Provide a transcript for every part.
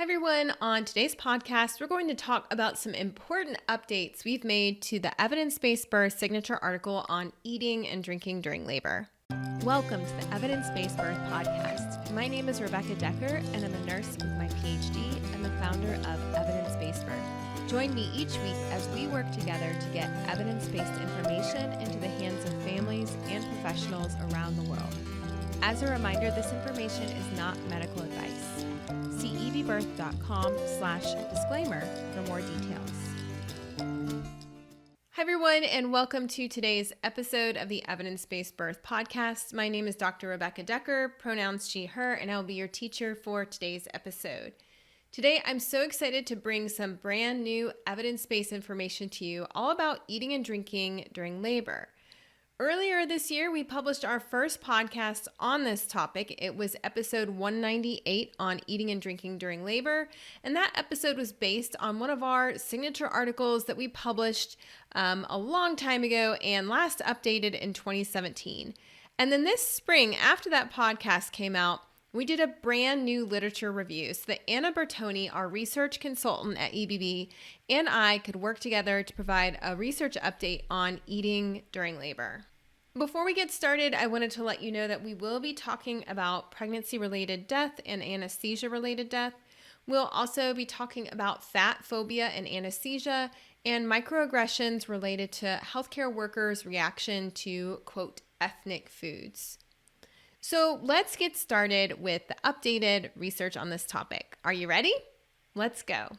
Everyone, on today's podcast, we're going to talk about some important updates we've made to the Evidence-Based Birth signature article on eating and drinking during labor. Welcome to the Evidence-Based Birth podcast. My name is Rebecca Dekker, and I'm a nurse with my PhD and the founder of Evidence-Based Birth. Join me each week as we work together to get evidence-based information into the hands of families and professionals around the world. As a reminder, this information is not medical advice. See evbirth.com/disclaimer for more details. Hi everyone, and welcome to today's episode of the Evidence-Based Birth podcast. My name is Dr. Rebecca Dekker, pronouns she, her, and I will be your teacher for today's episode. Today, I'm so excited to bring some brand new evidence-based information to you all about eating and drinking during labor. Earlier this year, we published our first podcast on this topic. It was episode 198 on eating and drinking during labor, and that episode was based on one of our signature articles that we published a long time ago and last updated in 2017. And then this spring, after that podcast came out, we did a brand new literature review so that Anna Bertoni, our research consultant at EBB, and I could work together to provide a research update on eating during labor. Before we get started, I wanted to let you know that we will be talking about pregnancy-related death and anesthesia-related death. We'll also be talking about fatphobia and anesthesia and microaggressions related to healthcare workers' reaction to, quote, ethnic foods. So let's get started with the updated research on this topic. Are you ready? Let's go.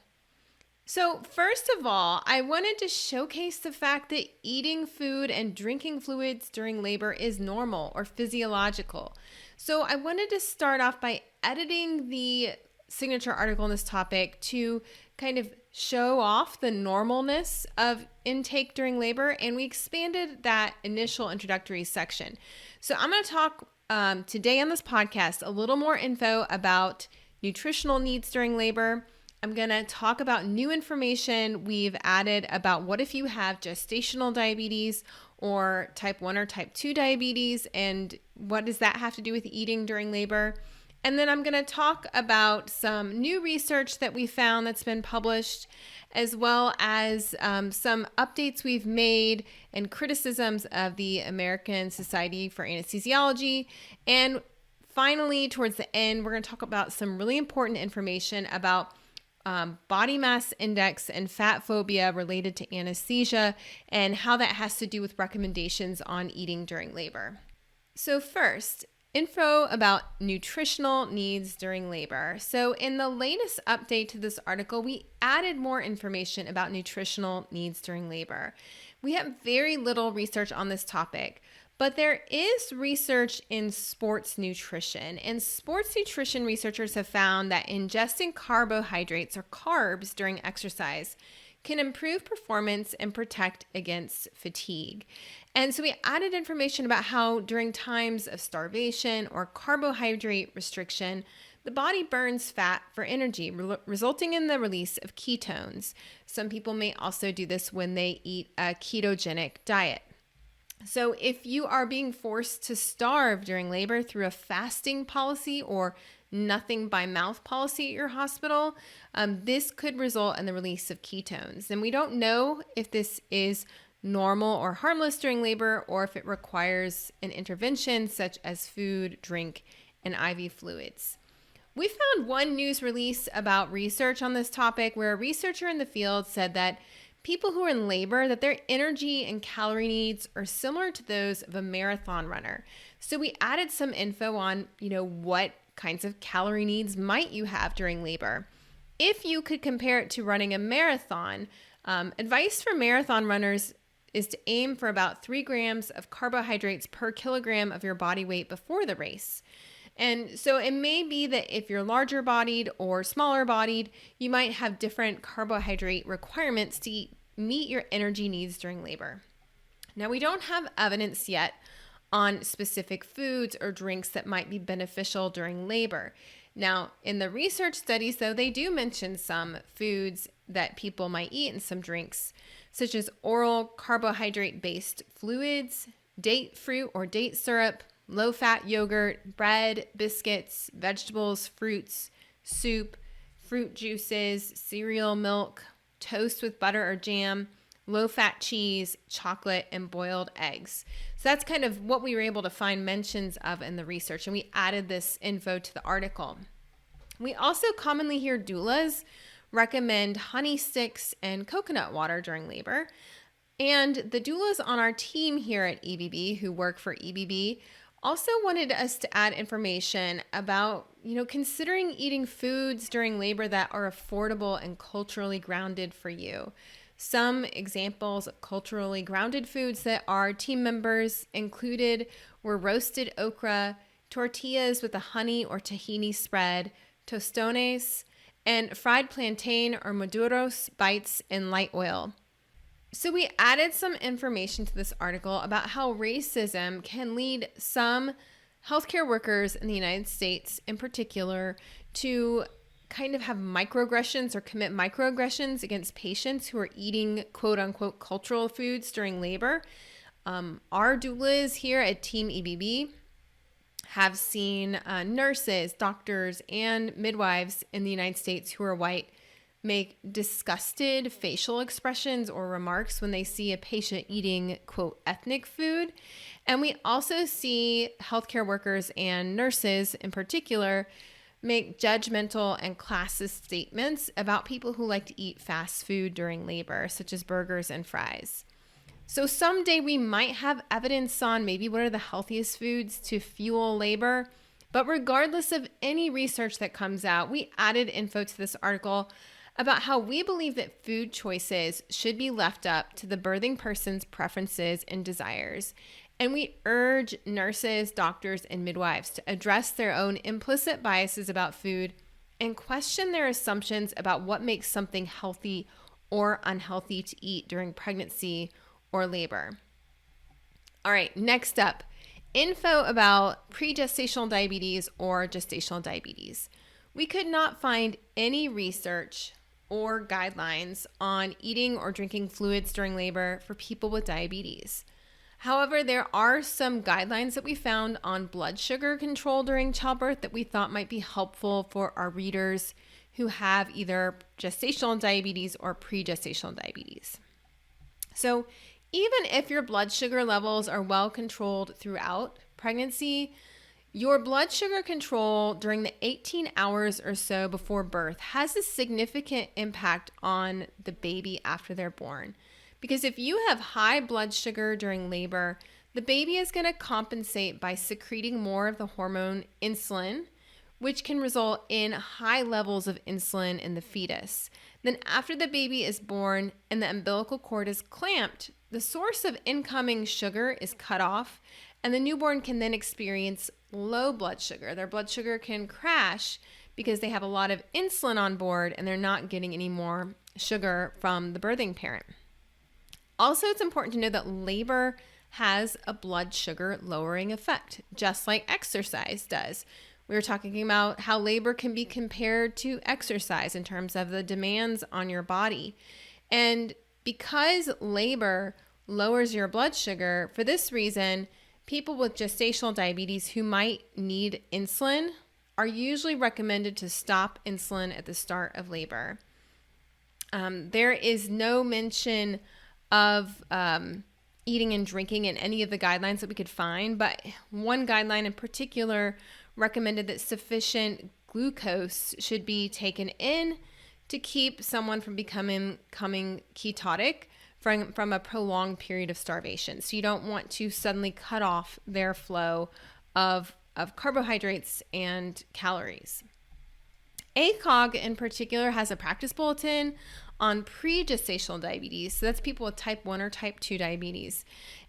So first of all, I wanted to showcase the fact that eating food and drinking fluids during labor is normal or physiological. So I wanted to start off by editing the signature article on this topic to kind of show off the normalness of intake during labor, and we expanded that initial introductory section. So I'm going to talk today on this podcast a little more info about nutritional needs during labor. I'm going to talk about new information we've added about what if you have gestational diabetes or type 1 or type 2 diabetes, and what does that have to do with eating during labor. And then I'm going to talk about some new research that we found that's been published, as well as some updates we've made and criticisms of the American Society for Anesthesiology. And finally, towards the end, we're going to talk about some really important information about body mass index and fat phobia related to anesthesia and how that has to do with recommendations on eating during labor. So first, info about nutritional needs during labor. So in the latest update to this article, we added more information about nutritional needs during labor. We have very little research on this topic, but there is research in sports nutrition, and sports nutrition researchers have found that ingesting carbohydrates or carbs during exercise can improve performance and protect against fatigue. And so we added information about how during times of starvation or carbohydrate restriction, the body burns fat for energy, resulting in the release of ketones. Some people may also do this when they eat a ketogenic diet. So if you are being forced to starve during labor through a fasting policy or nothing by mouth policy at your hospital, this could result in the release of ketones. And we don't know if this is normal or harmless during labor, or if it requires an intervention such as food, drink, and IV fluids. We found one news release about research on this topic where a researcher in the field said that people who are in labor, that their energy and calorie needs are similar to those of a marathon runner. So we added some info on, what kinds of calorie needs might you have during labor. If you could compare it to running a marathon, advice for marathon runners is to aim for about 3 grams of carbohydrates per kilogram of your body weight before the race. And so it may be that if you're larger bodied or smaller bodied, you might have different carbohydrate requirements to meet your energy needs during labor. Now, we don't have evidence yet on specific foods or drinks that might be beneficial during labor. Now, in the research studies, though, they do mention some foods that people might eat and some drinks, such as oral carbohydrate-based fluids, date fruit or date syrup, low-fat yogurt, bread, biscuits, vegetables, fruits, soup, fruit juices, cereal, milk, toast with butter or jam, low-fat cheese, chocolate, and boiled eggs. So that's kind of what we were able to find mentions of in the research, and we added this info to the article. We also commonly hear doulas recommend honey sticks and coconut water during labor. And the doulas on our team here at EBB who work for EBB also wanted us to add information about, considering eating foods during labor that are affordable and culturally grounded for you. Some examples of culturally grounded foods that our team members included were roasted okra, tortillas with a honey or tahini spread, tostones, and fried plantain or maduros bites in light oil. So we added some information to this article about how racism can lead some healthcare workers in the United States in particular to kind of have microaggressions or commit microaggressions against patients who are eating quote unquote cultural foods during labor. Our doulas here at Team EBB have seen nurses, doctors, and midwives in the United States who are white make disgusted facial expressions or remarks when they see a patient eating, quote, ethnic food. And we also see healthcare workers and nurses in particular make judgmental and classist statements about people who like to eat fast food during labor, such as burgers and fries. So someday we might have evidence on maybe what are the healthiest foods to fuel labor. But regardless of any research that comes out, we added info to this article about how we believe that food choices should be left up to the birthing person's preferences and desires. And we urge nurses, doctors, and midwives to address their own implicit biases about food and question their assumptions about what makes something healthy or unhealthy to eat during pregnancy or labor. All right, next up, info about pre-gestational diabetes or gestational diabetes. We could not find any research or guidelines on eating or drinking fluids during labor for people with diabetes. However, there are some guidelines that we found on blood sugar control during childbirth that we thought might be helpful for our readers who have either gestational diabetes or pre-gestational diabetes. So even if your blood sugar levels are well controlled throughout pregnancy, your blood sugar control during the 18 hours or so before birth has a significant impact on the baby after they're born. Because if you have high blood sugar during labor, the baby is going to compensate by secreting more of the hormone insulin, which can result in high levels of insulin in the fetus. Then after the baby is born and the umbilical cord is clamped, the source of incoming sugar is cut off, and the newborn can then experience low blood sugar. Their blood sugar can crash because they have a lot of insulin on board and they're not getting any more sugar from the birthing parent. Also, it's important to know that labor has a blood sugar lowering effect, just like exercise does. We were talking about how labor can be compared to exercise in terms of the demands on your body. And because labor lowers your blood sugar, for this reason, people with gestational diabetes who might need insulin are usually recommended to stop insulin at the start of labor. There is no mention of eating and drinking in any of the guidelines that we could find, but one guideline in particular recommended that sufficient glucose should be taken in to keep someone from becoming ketotic from a prolonged period of starvation. So you don't want to suddenly cut off their flow of carbohydrates and calories. ACOG in particular has a practice bulletin on pre-gestational diabetes. So that's people with type 1 or type 2 diabetes.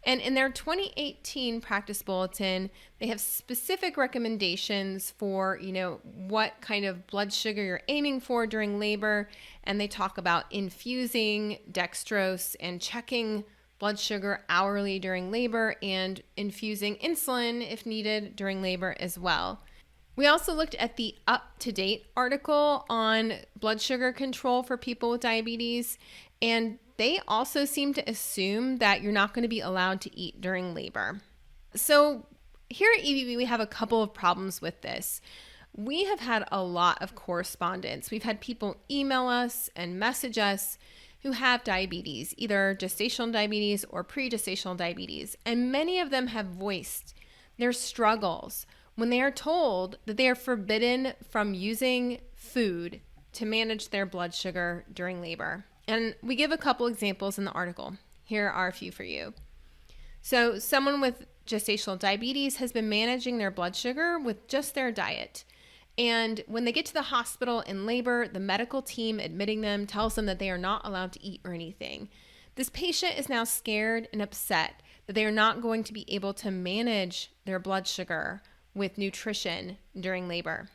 And in their 2018 practice bulletin, they have specific recommendations for, what kind of blood sugar you're aiming for during labor. And they talk about infusing dextrose and checking blood sugar hourly during labor and infusing insulin if needed during labor as well. We also looked at the up-to-date article on blood sugar control for people with diabetes, and they also seem to assume that you're not going to be allowed to eat during labor. So here at EBB, we have a couple of problems with this. we have had a lot of correspondence. We've had people email us and message us who have diabetes, either gestational diabetes or pre-gestational diabetes. And many of them have voiced their struggles when they are told that they are forbidden from using food to manage their blood sugar during labor. And we give a couple examples in the article. Here are a few for you. So someone with gestational diabetes has been managing their blood sugar with just their diet. And when they get to the hospital in labor, the medical team admitting them tells them that they are not allowed to eat or anything. This patient is now scared and upset that they are not going to be able to manage their blood sugar with nutrition during labor.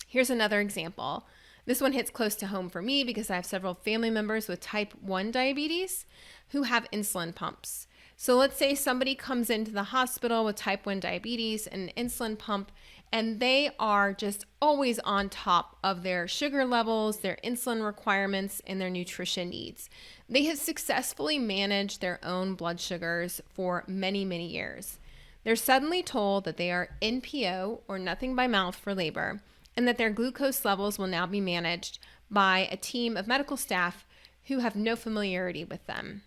Here's another example. This one hits close to home for me because I have several family members with type 1 diabetes who have insulin pumps. So let's say somebody comes into the hospital with type 1 diabetes and an insulin pump, and they are just always on top of their sugar levels, their insulin requirements, and their nutrition needs. They have successfully managed their own blood sugars for many, many years. They're suddenly told that they are NPO, or nothing by mouth, for labor, and that their glucose levels will now be managed by a team of medical staff who have no familiarity with them.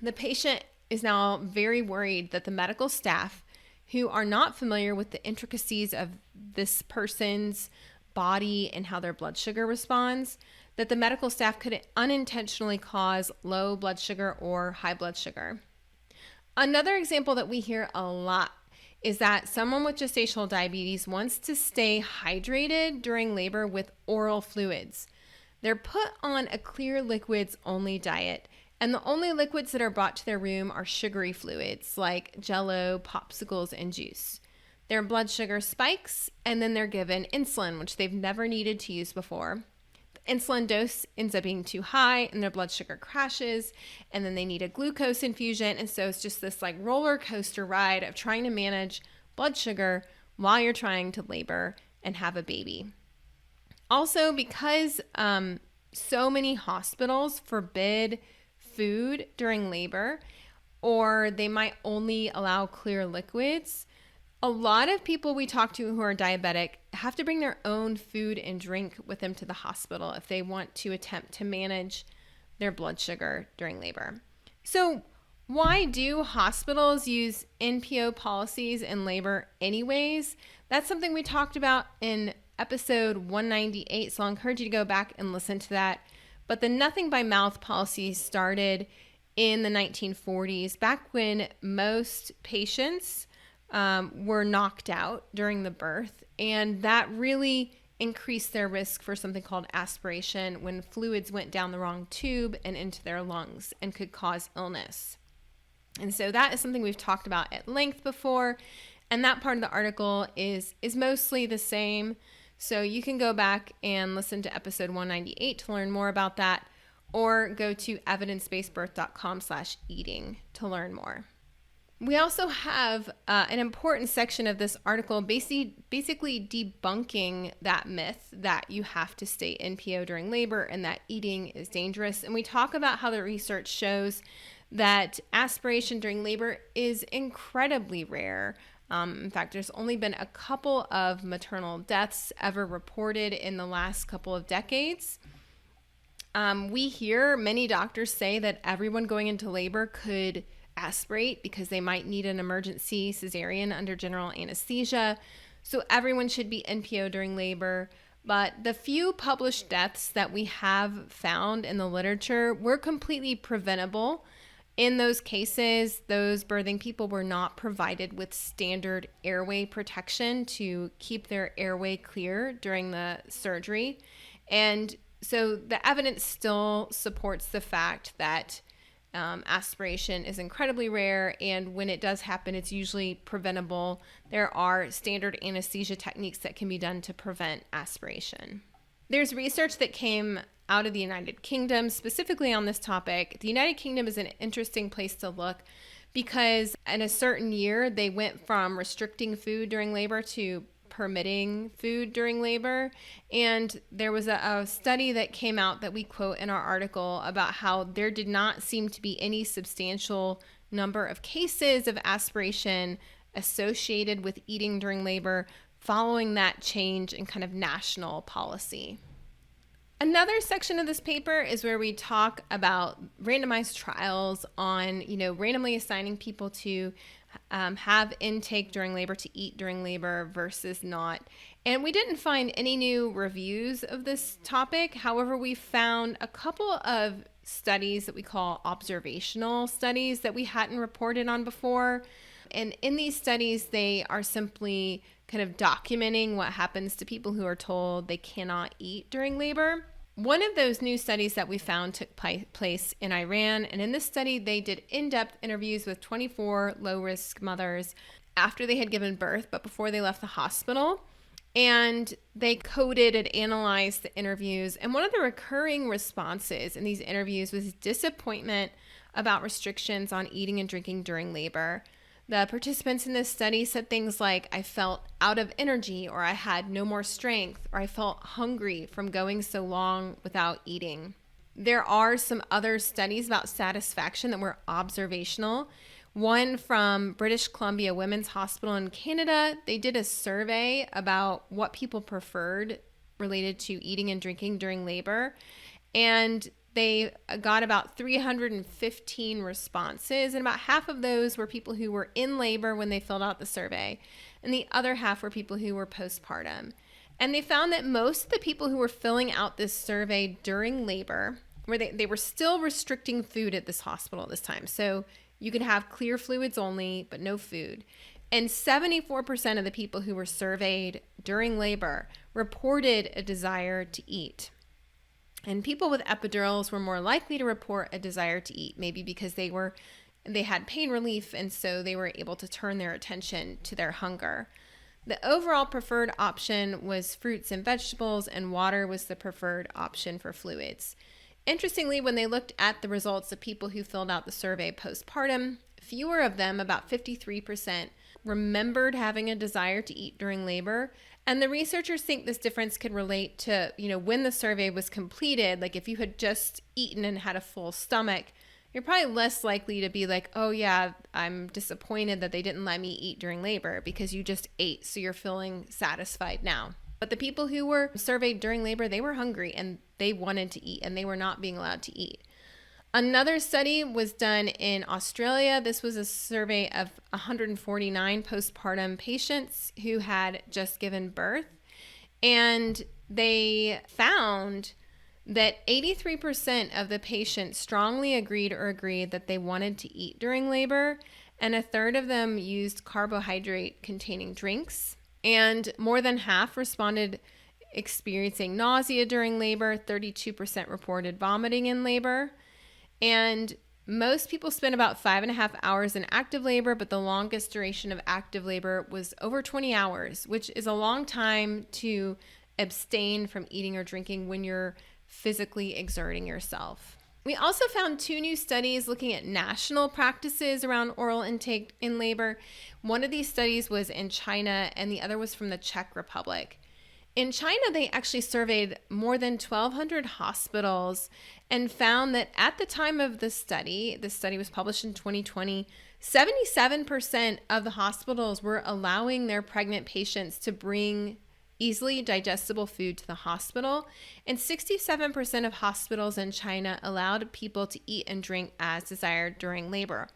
The patient is now very worried that the medical staff, who are not familiar with the intricacies of this person's body and how their blood sugar responds, that the medical staff could unintentionally cause low blood sugar or high blood sugar. Another example that we hear a lot is that someone with gestational diabetes wants to stay hydrated during labor with oral fluids. They're put on a clear liquids only diet, and the only liquids that are brought to their room are sugary fluids like Jell-O, popsicles, and juice. Their blood sugar spikes, and then they're given insulin, which they've never needed to use before. The insulin dose ends up being too high, and their blood sugar crashes, and then they need a glucose infusion. And so it's just this like roller coaster ride of trying to manage blood sugar while you're trying to labor and have a baby. Also, because so many hospitals forbid food during labor, or they might only allow clear liquids, a lot of people we talk to who are diabetic have to bring their own food and drink with them to the hospital if they want to attempt to manage their blood sugar during labor. So why do hospitals use NPO policies in labor anyways? That's something we talked about in episode 198, so I'll encourage you to go back and listen to that. But the nothing by mouth policy started in the 1940s, back when most patients were knocked out during the birth, and that really increased their risk for something called aspiration, when fluids went down the wrong tube and into their lungs and could cause illness. And so that is something we've talked about at length before, and that part of the article is mostly the same. So you can go back and listen to episode 198 to learn more about that, or go to evidencebasedbirth.com/eating to learn more. We also have an important section of this article basically debunking that myth that you have to stay NPO during labor and that eating is dangerous. And we talk about how the research shows that aspiration during labor is incredibly rare. In fact, there's only been a couple of maternal deaths ever reported in the last couple of decades. We hear many doctors say that everyone going into labor could aspirate because they might need an emergency cesarean under general anesthesia. So everyone should be NPO during labor. But the few published deaths that we have found in the literature were completely preventable. In those cases, those birthing people were not provided with standard airway protection to keep their airway clear during the surgery. And so the evidence still supports the fact that aspiration is incredibly rare, and when it does happen, it's usually preventable. There are standard anesthesia techniques that can be done to prevent aspiration. There's research that came out of the United Kingdom specifically on this topic. The United Kingdom is an interesting place to look because in a certain year, they went from restricting food during labor to permitting food during labor. And there was a study that came out that we quote in our article about how there did not seem to be any substantial number of cases of aspiration associated with eating during labor following that change in kind of national policy. Another section of this paper is where we talk about randomized trials on, randomly assigning people to have intake during labor, to eat during labor versus not. And we didn't find any new reviews of this topic. However, we found a couple of studies that we call observational studies that we hadn't reported on before. And in these studies, they are simply kind of documenting what happens to people who are told they cannot eat during labor. One of those new studies that we found took place in Iran. And in this study, they did in-depth interviews with 24 low-risk mothers after they had given birth, but before they left the hospital. And they coded and analyzed the interviews. And one of the recurring responses in these interviews was disappointment about restrictions on eating and drinking during labor. The participants in this study said things like, I felt out of energy, or I had no more strength, or I felt hungry from going so long without eating. There are some other studies about satisfaction that were observational. One from British Columbia Women's Hospital in Canada, they did a survey about what people preferred related to eating and drinking during labor. And they got about 315 responses, and about half of those were people who were in labor when they filled out the survey, and the other half were people who were postpartum. And they found that most of the people who were filling out this survey during labor, where they were still restricting food at this hospital at this time. So you could have clear fluids only, but no food. And 74% of the people who were surveyed during labor reported a desire to eat. And people with epidurals were more likely to report a desire to eat, maybe because they had pain relief, and so they were able to turn their attention to their hunger. The overall preferred option was fruits and vegetables, and water was the preferred option for fluids. Interestingly, when they looked at the results of people who filled out the survey postpartum, fewer of them, about 53%, remembered having a desire to eat during labor. And the researchers think this difference could relate to, when the survey was completed. Like if you had just eaten and had a full stomach, you're probably less likely to be like, oh yeah, I'm disappointed that they didn't let me eat during labor, because you just ate, so you're feeling satisfied now. But the people who were surveyed during labor, they were hungry and they wanted to eat, and they were not being allowed to eat. Another study was done in Australia. This was a survey of 149 postpartum patients who had just given birth. And they found that 83% of the patients strongly agreed that they wanted to eat during labor. And a third of them used carbohydrate-containing drinks. And more than half responded experiencing nausea during labor. 32% reported vomiting in labor. And most people spend about 5.5 hours in active labor, but the longest duration of active labor was over 20 hours, which is a long time to abstain from eating or drinking when you're physically exerting yourself. We also found 2 new studies looking at national practices around oral intake in labor. One of these studies was in China, and the other was from the Czech Republic. In China, they actually surveyed more than 1,200 hospitals and found that at the time of the study was published in 2020, 77% of the hospitals were allowing their pregnant patients to bring easily digestible food to the hospital, and 67% of hospitals in China allowed people to eat and drink as desired during labor.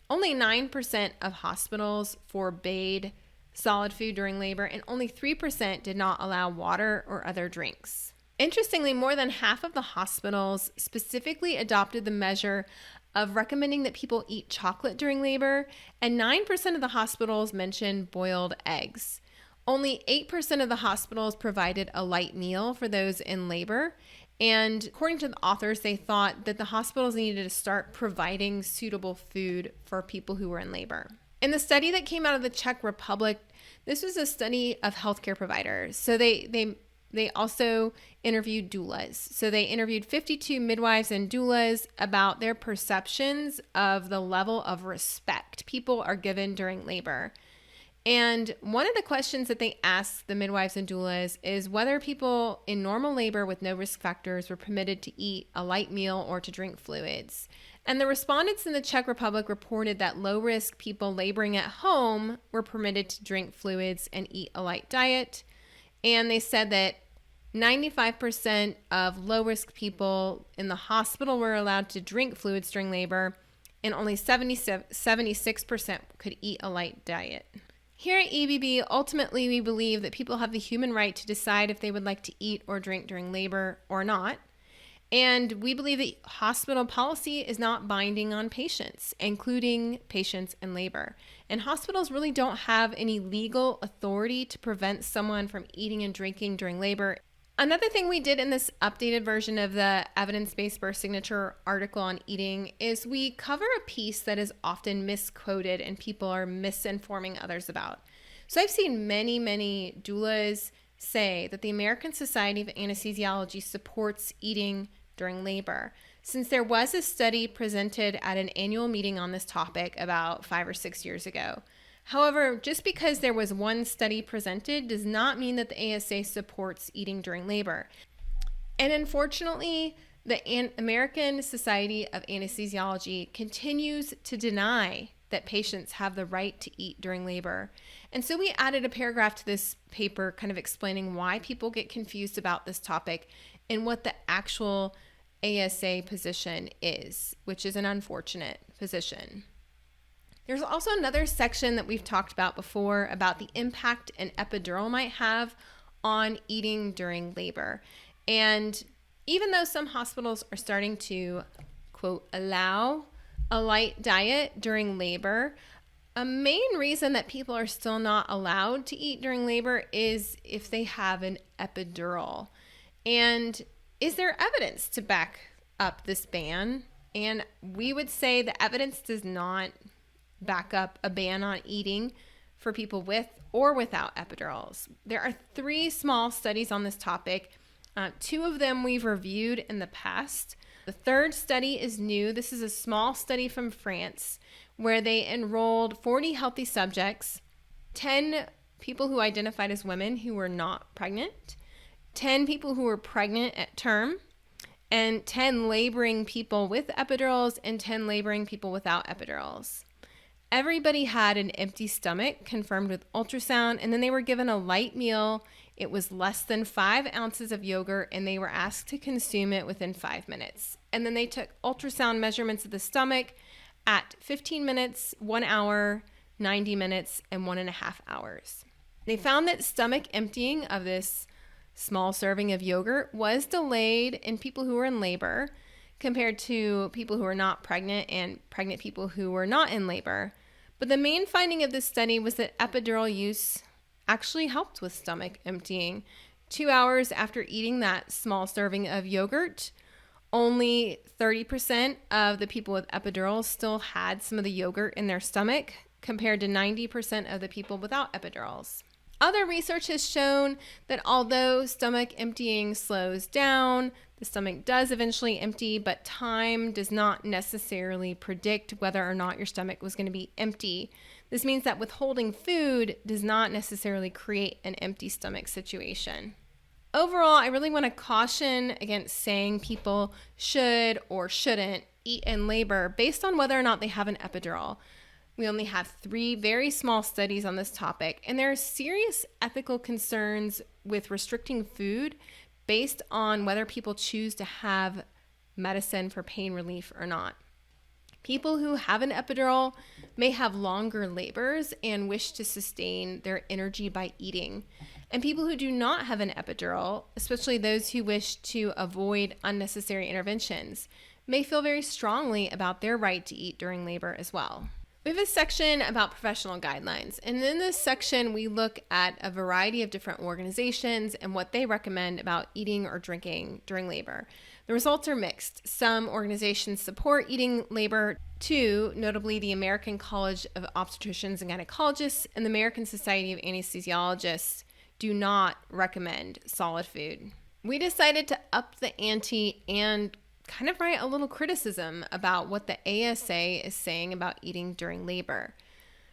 Only 9% of hospitals forbade solid food during labor, and only 3% did not allow water or other drinks. Interestingly, more than half of the hospitals specifically adopted the measure of recommending that people eat chocolate during labor, and 9% of the hospitals mentioned boiled eggs. Only 8% of the hospitals provided a light meal for those in labor, and according to the authors, they thought that the hospitals needed to start providing suitable food for people who were in labor. In the study that came out of the Czech Republic, this was a study of healthcare providers. So they also interviewed doulas. So they interviewed 52 midwives and doulas about their perceptions of the level of respect people are given during labor. And one of the questions that they asked the midwives and doulas is whether people in normal labor with no risk factors were permitted to eat a light meal or to drink fluids. And the respondents in the Czech Republic reported that low-risk people laboring at home were permitted to drink fluids and eat a light diet. And they said that 95% of low-risk people in the hospital were allowed to drink fluids during labor, and only 76% could eat a light diet. Here at EBB, ultimately, we believe that people have the human right to decide if they would like to eat or drink during labor or not. And we believe that hospital policy is not binding on patients, including patients in labor. And hospitals really don't have any legal authority to prevent someone from eating and drinking during labor. Another thing we did in this updated version of the evidence-based birth signature article on eating is we cover a piece that is often misquoted and people are misinforming others about. So I've seen many doulas say that the American Society of Anesthesiology supports eating during labor, since there was a study presented at an annual meeting on this topic about 5 or 6 years ago. However, just because there was one study presented does not mean that the ASA supports eating during labor. And unfortunately, the American Society of Anesthesiology continues to deny that patients have the right to eat during labor. And so we added a paragraph to this paper kind of explaining why people get confused about this topic and what the actual ASA position is, which is an unfortunate position. There's also another section that we've talked about before about the impact an epidural might have on eating during labor. And even though some hospitals are starting to, quote, allow a light diet during labor, a main reason that people are still not allowed to eat during labor is if they have an epidural. And is there evidence to back up this ban? And we would say the evidence does not back up a ban on eating for people with or without epidurals. There are 3 small studies on this topic. 2 of them we've reviewed in the past. The 3rd study is new. This is a small study from France where they enrolled 40 healthy subjects, 10 people who identified as women who were not pregnant, 10 people who were pregnant at term, and 10 laboring people with epidurals and 10 laboring people without epidurals. Everybody had an empty stomach confirmed with ultrasound, and then they were given a light meal. It was less than 5 ounces of yogurt, and they were asked to consume it within 5 minutes. And then they took ultrasound measurements of the stomach at 15 minutes, 1 hour, 90 minutes, and 1.5 hours. They found that stomach emptying of this small serving of yogurt was delayed in people who were in labor compared to people who were not pregnant and pregnant people who were not in labor. But the main finding of this study was that epidural use actually helped with stomach emptying. 2 hours after eating that small serving of yogurt, only 30% of the people with epidurals still had some of the yogurt in their stomach, compared to 90% of the people without epidurals. Other research has shown that although stomach emptying slows down, the stomach does eventually empty, but time does not necessarily predict whether or not your stomach was going to be empty. This means that withholding food does not necessarily create an empty stomach situation. Overall, I really want to caution against saying people should or shouldn't eat in labor based on whether or not they have an epidural. We only have 3 very small studies on this topic, and there are serious ethical concerns with restricting food based on whether people choose to have medicine for pain relief or not. People who have an epidural may have longer labors and wish to sustain their energy by eating. And people who do not have an epidural, especially those who wish to avoid unnecessary interventions, may feel very strongly about their right to eat during labor as well. We have a section about professional guidelines, and in this section we look at a variety of different organizations and what they recommend about eating or drinking during labor. The results are mixed. Some organizations support eating labor too, notably the American College of Obstetricians and Gynecologists and the American Society of Anesthesiologists do not recommend solid food. We decided to up the ante and kind of write a little criticism about what the ASA is saying about eating during labor.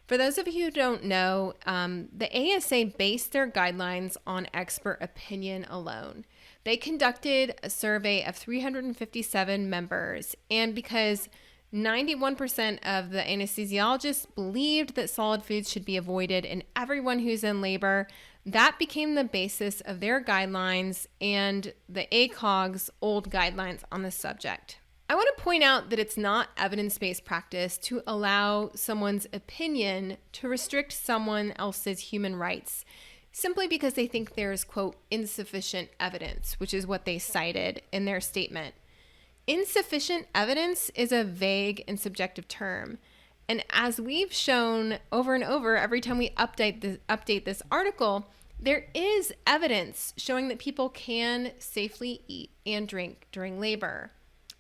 For For those of you who don't know, the ASA based their guidelines on expert opinion alone. They conducted a survey of 357 members, and because 91% of the anesthesiologists believed that solid foods should be avoided in everyone who's in labor, that became the basis of their guidelines and the ACOG's old guidelines on the subject. I want to point out that it's not evidence-based practice to allow someone's opinion to restrict someone else's human rights simply because they think there's, quote, insufficient evidence, which is what they cited in their statement. Insufficient evidence is a vague and subjective term. And as we've shown over and over, every time we update this article, there is evidence showing that people can safely eat and drink during labor.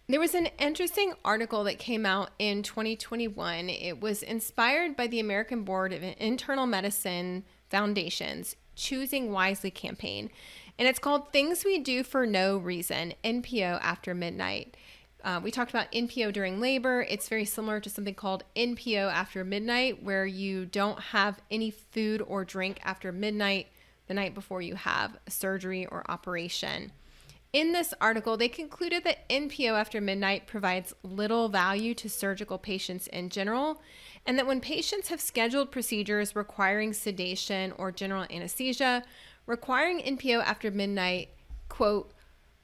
There was an interesting article that came out in 2021. It was inspired by the American Board of Internal Medicine Foundation's Choosing Wisely campaign. And it's called Things We Do for No Reason, NPO After Midnight. We talked about NPO during labor. It's very similar to something called NPO After Midnight, where you don't have any food or drink after midnight the night before you have a surgery or operation. In this article, they concluded that NPO after midnight provides little value to surgical patients in general, and that when patients have scheduled procedures requiring sedation or general anesthesia, requiring NPO after midnight, quote,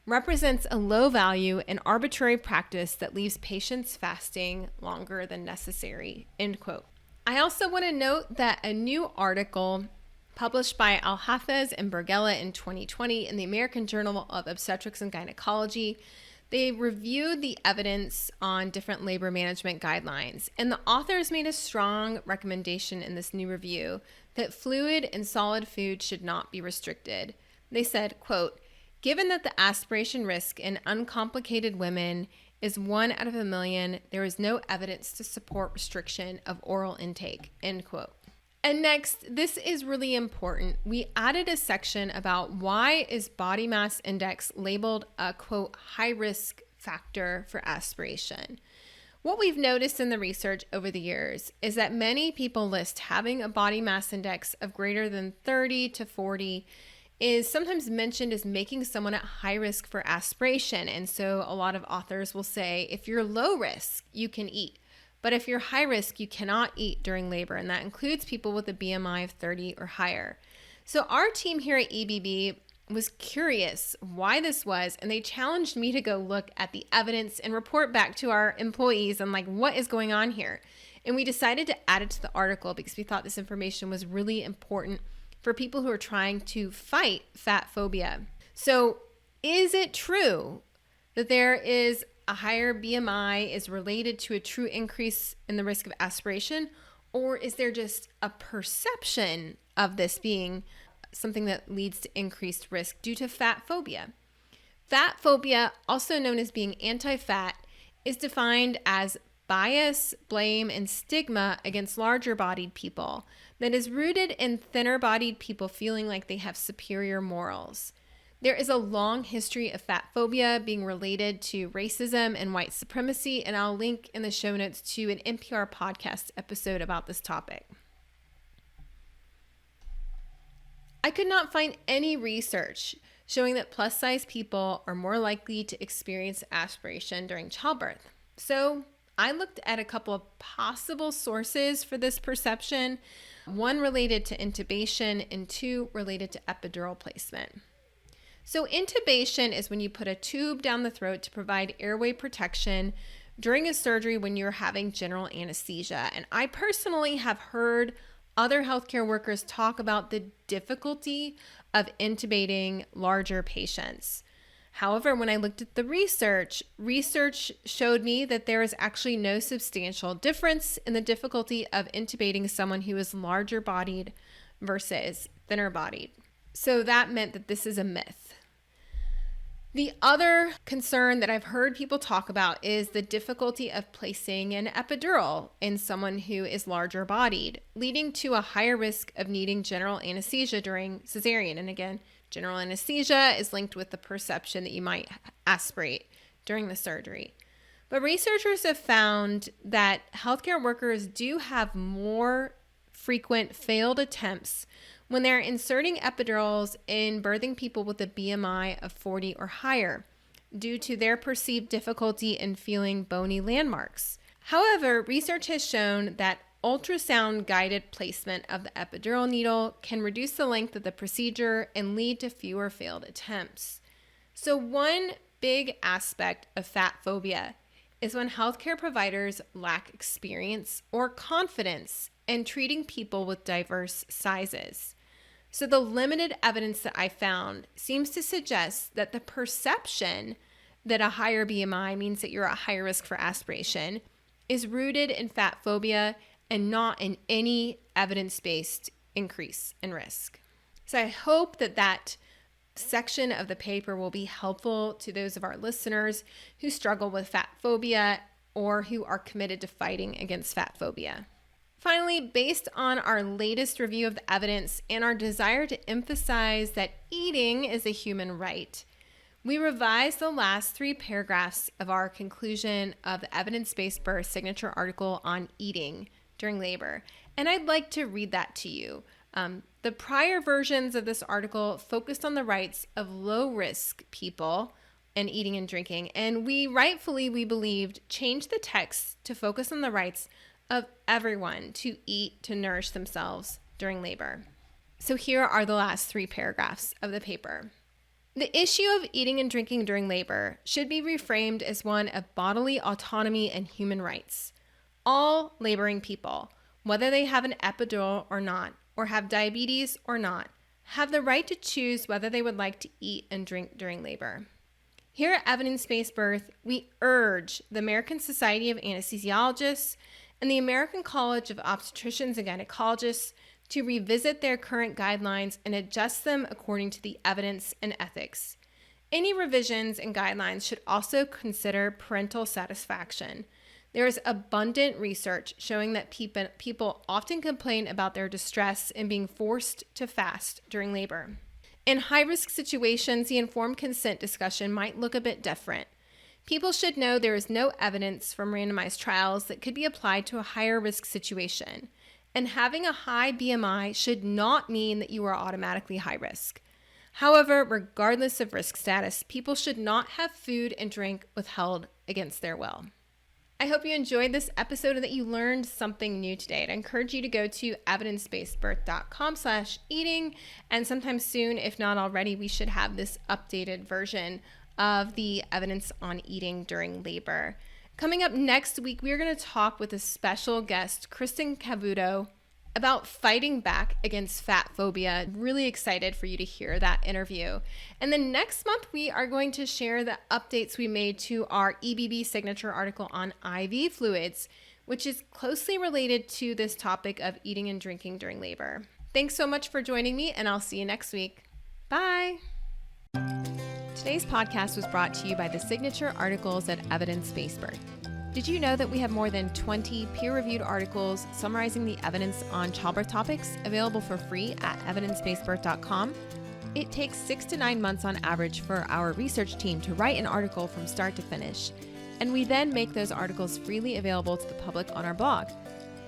represents a low value and arbitrary practice that leaves patients fasting longer than necessary, end quote. I also want to note that a new article published by Al-Hafez and Bergella in 2020 in the American Journal of Obstetrics and Gynecology, they reviewed the evidence on different labor management guidelines, and the authors made a strong recommendation in this new review that fluid and solid food should not be restricted. They said, quote, given that the aspiration risk in uncomplicated women is 1 out of a million, there is no evidence to support restriction of oral intake, end quote. And next, this is really important. We added a section about why is body mass index labeled a, quote, high risk factor for aspiration. What we've noticed in the research over the years is that many people list having a body mass index of greater than 30 to 40 is sometimes mentioned as making someone at high risk for aspiration. And so a lot of authors will say, if you're low risk, you can eat. But if you're high risk, you cannot eat during labor, and that includes people with a BMI of 30 or higher. So our team here at EBB was curious why this was, and they challenged me to go look at the evidence and report back to our employees on what is going on here. And we decided to add it to the article because we thought this information was really important for people who are trying to fight fat phobia. So is it true that there is a higher BMI is related to a true increase in the risk of aspiration, or is there just a perception of this being something that leads to increased risk due to fat phobia? Fat phobia, also known as being anti-fat, is defined as bias, blame, and stigma against larger-bodied people that is rooted in thinner-bodied people feeling like they have superior morals. There is a long history of fat phobia being related to racism and white supremacy, and I'll link in the show notes to an NPR podcast episode about this topic. I could not find any research showing that plus-size people are more likely to experience aspiration during childbirth. So I looked at a couple of possible sources for this perception, one related to intubation and two related to epidural placement. So intubation is when you put a tube down the throat to provide airway protection during a surgery when you're having general anesthesia. And I personally have heard other healthcare workers talk about the difficulty of intubating larger patients. However, when I looked at the research showed me that there is actually no substantial difference in the difficulty of intubating someone who is larger bodied versus thinner bodied. So that meant that this is a myth. The other concern that I've heard people talk about is the difficulty of placing an epidural in someone who is larger bodied, leading to a higher risk of needing general anesthesia during cesarean. And again, general anesthesia is linked with the perception that you might aspirate during the surgery. But researchers have found that healthcare workers do have more frequent failed attempts when they're inserting epidurals in birthing people with a BMI of 40 or higher due to their perceived difficulty in feeling bony landmarks. However, research has shown that ultrasound-guided placement of the epidural needle can reduce the length of the procedure and lead to fewer failed attempts. So one big aspect of fat phobia is when healthcare providers lack experience or confidence in treating people with diverse sizes. So the limited evidence that I found seems to suggest that the perception that a higher BMI means that you're at higher risk for aspiration is rooted in fat phobia and not in any evidence-based increase in risk. So I hope that section of the paper will be helpful to those of our listeners who struggle with fat phobia or who are committed to fighting against fat phobia. Finally, based on our latest review of the evidence and our desire to emphasize that eating is a human right, we revised the last 3 paragraphs of our conclusion of the evidence-based birth signature article on eating during labor. And I'd like to read that to you. The prior versions of this article focused on the rights of low-risk people in eating and drinking, and we believed, changed the text to focus on the rights of everyone to eat to nourish themselves during labor. So here are the last 3 paragraphs of the paper. The issue of eating and drinking during labor should be reframed as one of bodily autonomy and human rights. All laboring people, whether they have an epidural or not, or have diabetes or not, have the right to choose whether they would like to eat and drink during labor. Here at Evidence-Based Birth, we urge the American Society of Anesthesiologists and the American College of Obstetricians and Gynecologists to revisit their current guidelines and adjust them according to the evidence and ethics. Any revisions and guidelines should also consider parental satisfaction. There is abundant research showing that people often complain about their distress in being forced to fast during labor. In high-risk situations, the informed consent discussion might look a bit different. People should know there is no evidence from randomized trials that could be applied to a higher risk situation. And having a high BMI should not mean that you are automatically high risk. However, regardless of risk status, people should not have food and drink withheld against their will. I hope you enjoyed this episode and that you learned something new today. I'd encourage you to go to evidencebasedbirth.com/eating, and sometime soon, if not already, we should have this updated version of the evidence on eating during labor. Coming up next week, we are going to talk with a special guest, Kristen Cavuto, about fighting back against fat phobia. Really excited for you to hear that interview. And then next month, we are going to share the updates we made to our EBB signature article on IV fluids, which is closely related to this topic of eating and drinking during labor. Thanks so much for joining me, and I'll see you next week. Bye. Today's podcast was brought to you by the signature articles at Evidence-Based Birth. Did you know that we have more than 20 peer-reviewed articles summarizing the evidence on childbirth topics available for free at evidencebasedbirth.com? It takes 6 to 9 months on average for our research team to write an article from start to finish, and we then make those articles freely available to the public on our blog.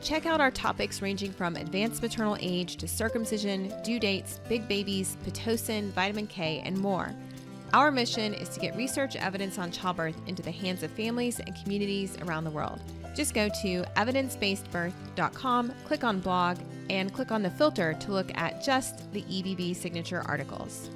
Check out our topics ranging from advanced maternal age to circumcision, due dates, big babies, Pitocin, vitamin K, and more. Our mission is to get research evidence on childbirth into the hands of families and communities around the world. Just go to evidencebasedbirth.com, click on blog, and click on the filter to look at just the EBB signature articles.